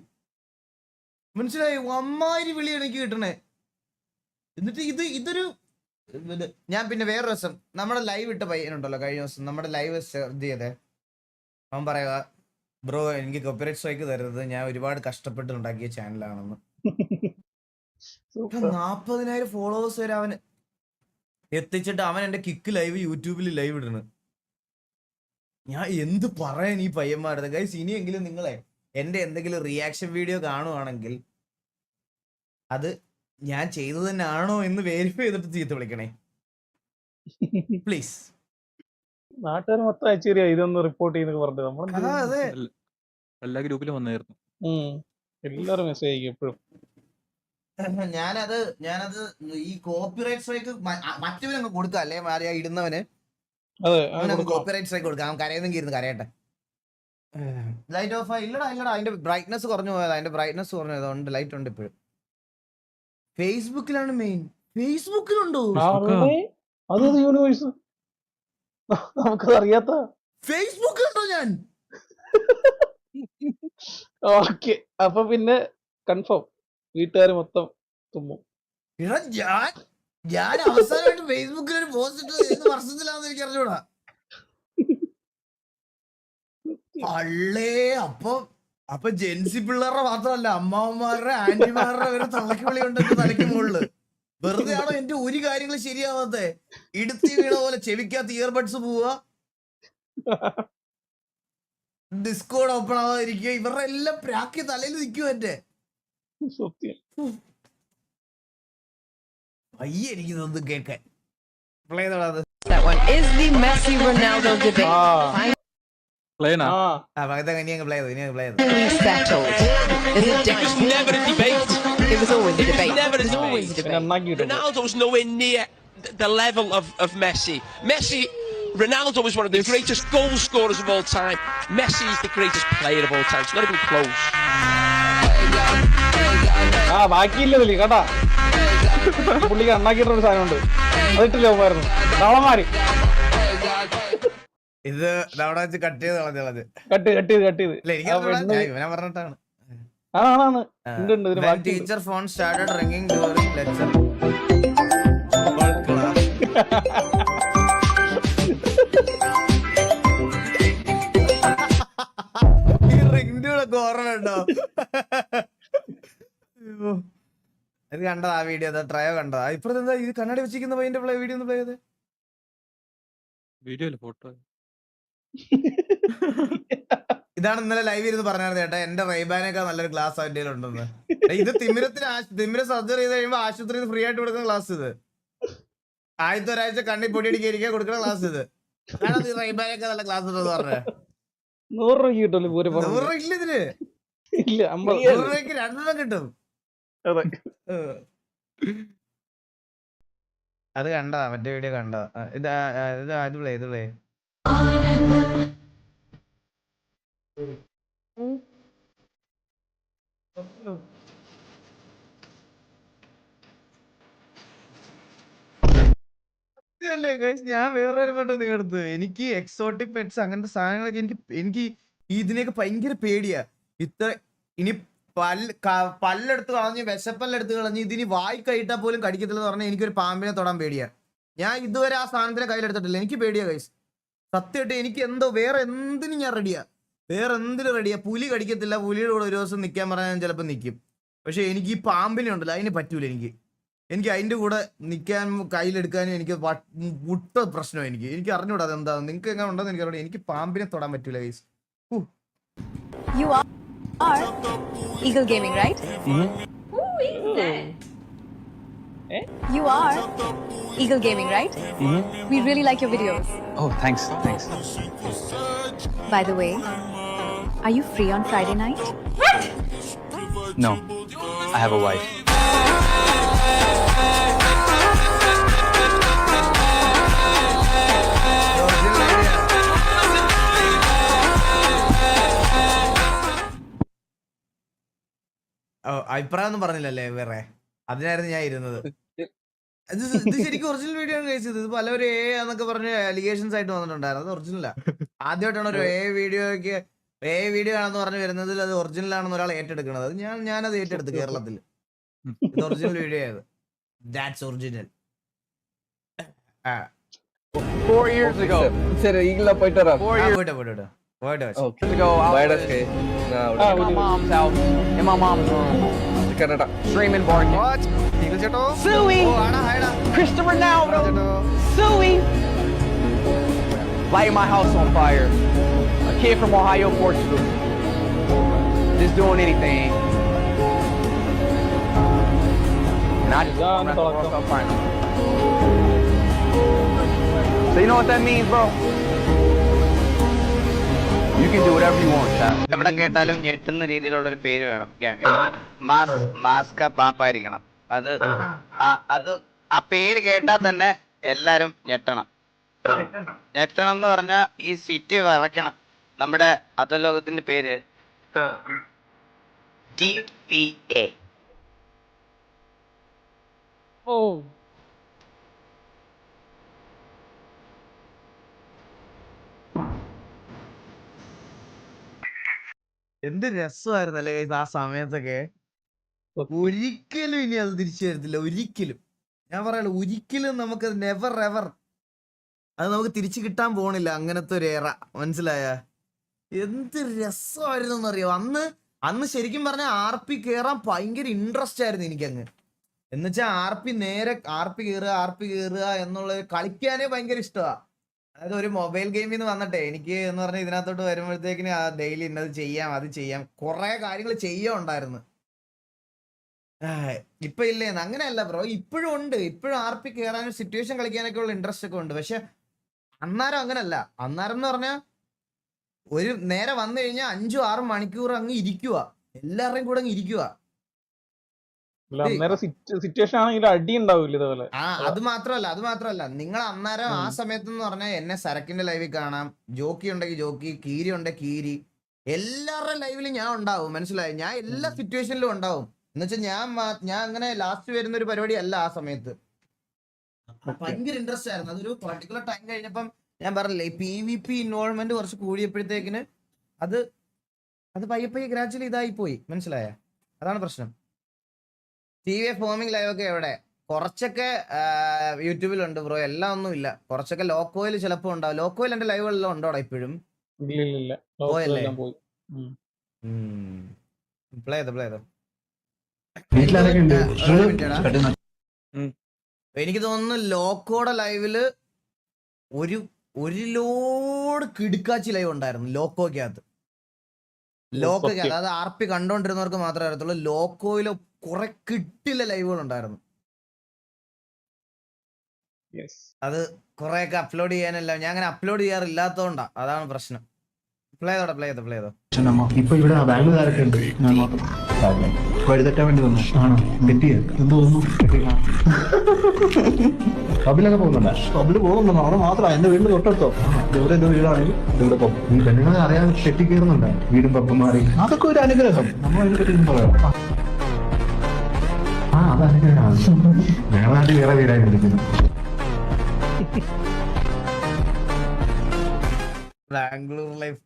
മനസ്സിലായി? അമ്മാതിരി വിളിയാണ് എനിക്ക് കിട്ടണേ. എന്നിട്ട് ഇതൊരു ഞാൻ പിന്നെ വേറൊരു ദിവസം നമ്മുടെ ലൈവ് ഇട്ട പയ്യനുണ്ടല്ലോ, കഴിഞ്ഞ ദിവസം നമ്മുടെ ലൈവ് ഇത് ചെയ്തേ, അവൻ പറയുക ബ്രോ എനിക്ക് കോപ്പിറൈറ്റ് സ്ട്രൈക്ക് തരുന്നത് ഞാൻ ഒരുപാട് കഷ്ടപ്പെട്ട് ഉണ്ടാക്കിയ ചാനലാണെന്ന്. 40,000 ഫോളോവേഴ്സ് വരെ അവന് എത്തിച്ചിട്ട് അവൻ എന്റെ കിക്ക് ലൈവ് യൂട്യൂബിൽ ലൈവ് ഇടണ്. ഞാൻ എന്ത് പറയാൻ ഈ പയ്യന്മാരുടെ ഗൈസ്. ഇനിയെങ്കിലും നിങ്ങളെ എന്റെ എന്തെങ്കിലും റിയാക്ഷൻ വീഡിയോ കാണുവാണെങ്കിൽ അത് ഞാൻ ചെയ്തത് തന്നെ ആണോ എന്ന് വെരിഫൈ ചെയ്തിട്ട് ചീത്ത വിളിക്കണേ പ്ലീസ്. നാട്ടുകാർ മൊത്തം അയച്ചേരിയ ഇതൊന്ന് റിപ്പോർട്ട് ചെയ്യുന്ന പറഞ്ഞത് നമ്മള് എല്ലാ ഗ്രൂപ്പിലും വന്നായിരുന്നു. എല്ലാരും മെസ്സേജ് അയക്കും എപ്പോഴും. ഞാനത് ഈ കോപ്പിറൈറ്റ് സ്ട്രൈക്ക് മറ്റവനങ്ങ് കൊടുക്കാം അല്ലേ മാറിയ ഇടുന്നവന് കോപ്പിറൈറ്റ് സ്ട്രൈക്ക് കൊടുക്കാം. അവൻ കരയുന്നെങ്കിൽ ഇരുന്ന് കരയട്ടെ. ലൈറ്റ് ഓഫ് ഇല്ലടാ അതിന്റെ ബ്രൈറ്റ്നസ് കുറഞ്ഞു പോയത്. അതിന്റെ ബ്രൈറ്റ്നസ് കുറഞ്ഞത് ഉണ്ട്. ലൈറ്റ് ഉണ്ട് ഇപ്പോഴും. ഫേസ്ബുക്കിലാണ് മെയിൻ. ഫേസ്ബുക്കിലുണ്ടോ? അതത് യൂണിവേഴ്സ് നമുക്കത് അറിയാത്ത ഫേസ്ബുക്കിലുണ്ടോ ഞാൻ? ഓക്കെ, അപ്പൊ പിന്നെ കൺഫേം വീട്ടുകാർ മൊത്തം തുമ്മും. ഞാൻ അവസാനമായിട്ട് ഫേസ്ബുക്കിൽ ഒരു പോസ്റ്റ് ഇട്ടത് ഏത് വർഷത്തിലാണെന്ന് എനിക്ക് അറിഞ്ഞൂടാ. അള്ളേ അപ്പൊ ജെൻസി പിള്ളേരുടെ മാത്രമല്ല അമ്മാവന്മാരുടെ ആന്റിമാരുടെ വരെ തള്ളക്കി വിളി ഉണ്ടെന്ന് തലയ്ക്ക് മുകളില്. വെറുതെ ആണോ എന്റെ ഒരു കാര്യങ്ങൾ ശരിയാവാത്തെ? ഇടുത്തി വീണ പോലെ ചെവിക്കകത്ത് ഇയർബഡ്സ് പോവുക, ഡിസ്കോഡ് ഓപ്പൺ ആവാതിരിക്കുക. ഇവരുടെ എല്ലാം പ്രാക്കി തലയിൽ നിൽക്കും. എന്റെ അയ്യ എനിക്ക് ഇതൊന്നും കേൾക്കാൻ. Ronaldo's nowhere near the level of Messi. Messi Ronaldo was one of the greatest goal scorers of all time. Messi is the greatest player of all time. It's not even close. ബാക്കിയില്ലതില് കേട്ടാ പുള്ളിക്ക് അണ്ണാക്കിയിട്ടൊരു സാധനമുണ്ട് അതിട്ടില്ല പോയിരുന്നു തവളമാര് ഇത് അവിടെ വെച്ച് cut ചെയ്ത് കളഞ്ഞത് cut ചെയ്ത് ഇവനെ പറഞ്ഞിട്ടാണ്. ആണ് teacher phone started ringing during lecture. ഈ റിംഗ് ഓർമ്മയുണ്ടോ? ഇത് കണ്ടതാ ആ വീഡിയോ, ട്രയോ കണ്ടതാ. ഇപ്പഴത്തെ എന്താ ഇത് കണ്ണാടി വെച്ചിരിക്കുന്ന പയ്യന്റെ വീഡിയോ ഒന്ന് പ്ലേ ചെയ്ത്. Video photo. ഇതാണ് ഇന്നലെ ലൈവ് ഇരുന്ന് പറഞ്ഞായിരുന്നു ചേട്ടാ, എന്റെ റൈബാനേക്കാൾ നല്ലൊരു ക്ലാസ് അവന്റെ ഉണ്ടെന്ന്. ഇത് തിമിര സർജറി ചെയ്ത് കഴിയുമ്പോ ആശുപത്രിയിൽ ഫ്രീ ആയിട്ട് കൊടുക്കുന്ന ക്ലാസ്. ഇത് ആദ്യത്തെ ഒരാഴ്ച കണ്ണി പൊടിയടിക്കാൻ കൊടുക്കുന്ന ക്ലാസ്. ഇത് റൈബാനേക്കാൾ നല്ല ക്ലാസ് ഉണ്ടെന്ന് പറഞ്ഞ 100 രൂപ കിട്ടുമല്ലോ. 100 രൂപ ഇല്ല ഇതിന്. 100 രൂപയ്ക്ക് 2 കിട്ടും. അത് കണ്ടതാ, മറ്റേ വീഡിയോ കണ്ടതാ. ഇത് ഇത് പ്ലേ. ഞാൻ വേറൊരു പെട്ടെന്ന് നിങ്ങടുത്ത് എനിക്ക് എക്സോട്ടിക് പെറ്റ്സ് അങ്ങനത്തെ സാധനങ്ങളൊക്കെ എനിക്ക് ഇതിനെയൊക്കെ ഭയങ്കര പേടിയാ. ഇനി പല്ലെടുത്ത് കളഞ്ഞ് വിശപ്പല്ലെടുത്ത് കളഞ്ഞ് ഇതിന് വായി കൈയിട്ടാ പോലും കടിക്കത്തില്ലെന്ന് പറഞ്ഞാൽ എനിക്കൊരു പാമ്പിനെ തൊടാൻ പേടിയാ. ഞാൻ ഇതുവരെ ആ സാധനത്തിനെ കയ്യിലെടുത്തിട്ടില്ല. എനിക്ക് പേടിയാ ഗൈസ്, സത്യമായിട്ട്. എനിക്ക് എന്തോ വേറെ എന്തിനും ഞാൻ റെഡിയാ, വേറെ എന്തിനും റെഡിയാ. പുലി കടിക്കത്തില്ല, പുലിയുടെ കൂടെ ഒരു ദിവസം നിൽക്കാൻ പറഞ്ഞാൽ ഞാൻ ചിലപ്പോൾ നിൽക്കും. പക്ഷെ എനിക്ക് ഈ പാമ്പിനെ ഉണ്ടല്ലോ അതിന് പറ്റൂല. എനിക്ക് അതിന്റെ കൂടെ നിൽക്കാനും കയ്യിലെടുക്കാനും എനിക്ക് മുട്ട പ്രശ്നം. എനിക്ക് അറിഞ്ഞൂടാ അതെന്താ. നിങ്ങൾക്ക് എങ്ങനെ ഉണ്ടെന്ന് എനിക്കറിയാം. എനിക്ക് പാമ്പിനെ തൊടാൻ പറ്റൂല guys. You are Eagle Gaming, right? Who is that? You are Eagle Gaming, right? We really like your videos. Oh, thanks. By the way, are you free on Friday night? No, I have a wife. അഭിപ്രായം ഒന്നും പറഞ്ഞില്ലല്ലേ വേറെ? അതിനായിരുന്നു ഞാൻ ഇരുന്നത്. ഇത് ശരിക്കും original video ആണ് കഴിച്ചത്. ഇത് പലവരും എന്നൊക്കെ പറഞ്ഞ് അലിഗേഷൻസ് ആയിട്ട് വന്നിട്ടുണ്ടായിരുന്നു. അത് ഒറിജിനലാ. ആദ്യമായിട്ടാണ് ഒരു വീഡിയോ ആണെന്ന് പറഞ്ഞ് വരുന്നതിൽ അത് ഒറിജിനൽ ആണെന്ന് ഒരാൾ ഏറ്റെടുക്കുന്നത്. ഞാനത് ഏറ്റെടുത്തു കേരളത്തിൽ. ഇത് ഒറിജിനൽ വീഡിയോ ആയത്. That's original. 4 years ago. ശരി, ഈഗിള പോയിട്ട് വരാം. പോയിട്ട് My mom's house in my mom's room. Streaming barking. Suey! Cristiano Ronaldo! Suey! Lighting my house on fire. A kid from Ohio, Portugal. Just doing anything. And I just won the World Cup final. So you know what that means, bro? You can do whatever you want, child. എവിടെ കേട്ടാലും ഞെട്ടുന്ന രീതിയിലുള്ള ഒരു പേര് വേണം. മാസ്ക പാപ്പായിരിക്കണം. അത് ആ പേര് കേട്ടാൽ തന്നെ എല്ലാരും ഞെട്ടണം എന്ന് പറഞ്ഞാൽ ഈ സിറ്റി വറക്കണം. നമ്മുടെ അധോലോകത്തിന്റെ പേര് TPA. എന്ത് രസമായിരുന്നല്ലേ ആ സമയത്തൊക്കെ. ഒരിക്കലും ഇനി അത് തിരിച്ചു വരത്തില്ല. ഒരിക്കലും ഞാൻ പറയാലോ, ഒരിക്കലും നമുക്ക് നെവർ എവർ അത് നമുക്ക് തിരിച്ചു കിട്ടാൻ പോണില്ല. അങ്ങനത്തെ ഒരു ഏറ, മനസ്സിലായ? എന്ത് രസമായിരുന്നു എന്നറിയോ അന്ന് ശരിക്കും പറഞ്ഞാൽ RP കയറാൻ ഭയങ്കര ഇൻട്രസ്റ്റ് ആയിരുന്നു എനിക്കങ്ങ്. എന്നുവെച്ചാൽ RP കയറുക എന്നുള്ള കളിക്കാനേ ഭയങ്കര ഇഷ്ടമാണ്. അതായത് ഒരു മൊബൈൽ ഗെയിമിൽ നിന്ന് വന്നിട്ടെ എനിക്ക് എന്ന് പറഞ്ഞാൽ ഇതിനകത്തോട്ട് വരുമ്പോഴത്തേക്കിന് ഡെയിലി ഇന്നത് ചെയ്യാം, അത് ചെയ്യാം, കുറെ കാര്യങ്ങൾ ചെയ്യാനുണ്ടായിരുന്നു. ഇപ്പൊ ഇല്ലേന്ന് അങ്ങനെയല്ല ബ്രോ, ഇപ്പോഴും ഉണ്ട്. ഇപ്പോഴും RP കയറാനും സിറ്റുവേഷൻ കളിക്കാനൊക്കെ ഉള്ള ഇൻട്രസ്റ്റ് ഒക്കെ ഉണ്ട്. പക്ഷെ അന്നേരം അങ്ങനല്ല. അന്നേരം എന്ന് പറഞ്ഞാൽ ഒരു നേരെ വന്നു കഴിഞ്ഞാൽ 5-6 മണിക്കൂർ അങ്ങ് ഇരിക്കുക, എല്ലാവരുടെയും കൂടെ അങ്ങ് ഇരിക്കുക. അല്ല അന്നേരം സിറ്റുവേഷൻ ആണെങ്കിൽ അടി ഉണ്ടാവില്ല ഇതേപോലെ. അത് മാത്രമല്ല നിങ്ങൾ അന്നേരം ആ സമയത്ത് എന്ന് പറഞ്ഞാൽ എന്നെ സരക്കിന്റെ ലൈവിൽ കാണാം, ജോക്കി ഉണ്ടെങ്കിൽ ജോക്കി, കീരി ഉണ്ടെങ്കിൽ കീരി, എല്ലാവരുടെ ലൈവിലും ഞാൻ ഉണ്ടാവും. മനസ്സിലായി? ഞാൻ എല്ലാ സിറ്റുവേഷനിലും ഉണ്ടാവും. എന്നുവെച്ചാൽ ഞാൻ അങ്ങനെ ലാസ്റ്റ് വരുന്ന ഒരു പരിപാടി അല്ല ആ സമയത്ത്. ഭയങ്കര ഇൻട്രസ്റ്റ് ആയിരുന്നു. അതൊരു പർട്ടിക്കുലർ ടൈം കഴിഞ്ഞപ്പം ഞാൻ പറഞ്ഞില്ലേ, PvP ഇൻവോൾവ്മെന്റ് കുറച്ച് കൂടിയപ്പോഴത്തേക്കിന് അത് പയ്യെ ഗ്രാജുവലി ഇതായി പോയി. മനസ്സിലായ? അതാണ് പ്രശ്നം. TV ഫോമിംഗ് ലൈവ് ഒക്കെ എവിടെ? കുറച്ചൊക്കെ യൂട്യൂബിലുണ്ട് ബ്രോ, എല്ലാം ഒന്നും ഇല്ല. കുറച്ചൊക്കെ ലോക്കോയിൽ ചിലപ്പോ ഉണ്ടാവും. ലോക്കോയിൽ എന്റെ ലൈവുകളിലും ഉണ്ടോടാ ഇപ്പോഴും? പോയല്ലേ? പ്ലേ ചെയ്തോ. എനിക്ക് തോന്നുന്നു ലോക്കോടെ ലൈവില് ഒരു ലോഡ് കിടുക്കാച്ചി ലൈവ് ഉണ്ടായിരുന്നു ലോക്കോക്കകത്ത്. അതായത് RP കണ്ടോണ്ടിരുന്നവർക്ക് മാത്രമേ അറിയത്തുള്ളൂ. ലോക്കോയില് കുറെ കിട്ടില്ല ലൈവുകൾ ഉണ്ടായിരുന്നു. അത് കുറെയൊക്കെ അപ്ലോഡ് ചെയ്യാനല്ല, ഞാൻ അങ്ങനെ അപ്ലോഡ് ചെയ്യാറില്ലാത്തതുകൊണ്ടാ, അതാണ് പ്രശ്നം. പ്ലേ ചെയ്തോ. ഇപ്പൊ ഇവിടെ ബാംഗ്ലൂരൊക്കെ ഉണ്ട്. വഴിതെറ്റാൻ വേണ്ടി വന്നു. ആണോ? തെറ്റിയ എന്ത് തോന്നുന്നു? പബ്ബിലൊക്കെ പോകുന്നുണ്ടോ? പബ്ബിൽ പോകുന്നുണ്ടോ? അവിടെ മാത്രമല്ല, എന്റെ വീടിന് തൊട്ടടുത്തോ. ഇവിടെ എന്റെ വീടാണെങ്കിൽ ഇവിടെ പോകും. ഈ പെണ്ണുങ്ങളെ അറിയാതെ തെറ്റി കയറുന്നുണ്ട് വീടും പബ്ബും മാറി. അതൊക്കെ ഒരു അനുഗ്രഹം. നമ്മൾ അതിനെ പറ്റി പറയാം. അത് അനുഗ്രഹമാണ്. ഞങ്ങളാണ്ട് വേറെ വീടായിരിക്കുന്നു. ബാംഗ്ലൂർ ലൈഫ്